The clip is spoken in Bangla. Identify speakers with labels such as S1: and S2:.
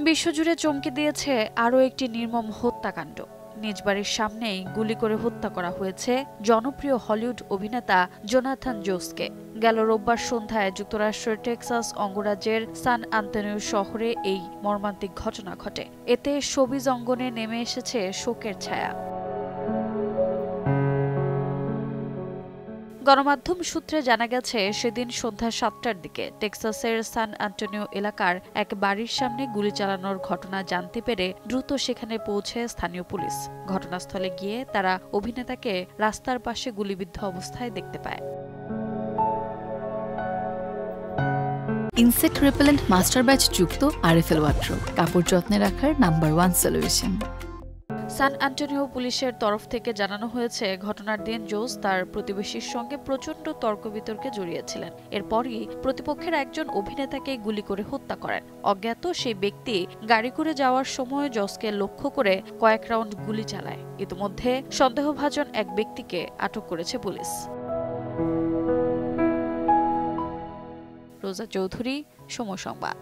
S1: বিশ্বজুড়ে চমকে দিয়েছে আরও একটি নির্মম হত্যাকাণ্ড। নিজ বাড়ির সামনেই গুলি করে হত্যা করা হয়েছে জনপ্রিয় হলিউড অভিনেতা জোনাথন জোসকে। গেল রোববার সন্ধ্যায় যুক্তরাষ্ট্রের টেক্সাস অঙ্গরাজ্যের সান আন্তোনিও শহরে এই মর্মান্তিক ঘটনা ঘটে। এতে শোবিজ অঙ্গনে নেমে এসেছে শোকের ছায়া। গণমাধ্যম সূত্রে জানা গেছে, সেদিন সন্ধ্যা ৭টার দিকে টেক্সাসের সান আন্তোনিও এলাকার এক বাড়ির সামনে গুলি চালানোর ঘটনা জানতে পেরে দ্রুত সেখানে পৌঁছে স্থানীয় পুলিশ। ঘটনাস্থলে গিয়ে তারা অভিনেতাকে রাস্তার পাশে গুলিবিদ্ধ অবস্থায় দেখতে পায়।
S2: ইনসেক্ট রিপেলেন্ট মাস্টার ব্যাচ যুক্ত আরএফএল ওয়ার্ড্রোব, কাপড় যত্নে রাখার নাম্বার 1 সলিউশন।
S1: সান আন্তোনিও পুলিশের তরফ থেকে জানানো হয়েছে, ঘটনার দিন জোস তার প্রতিবেশীর সঙ্গে প্রচণ্ড তর্ক বিতর্কে জড়িয়েছিলেন। এরপরই প্রতিপক্ষের একজন অভিনেতাকে গুলি করে হত্যা করেন। অজ্ঞাত সেই ব্যক্তি গাড়ি করে যাওয়ার সময় জোসকে লক্ষ্য করে কয়েক রাউন্ড গুলি চালায়। ইতিমধ্যে সন্দেহভাজন এক ব্যক্তিকে আটক করেছে পুলিশ। রোজা চৌধুরী, সময় সংবাদ।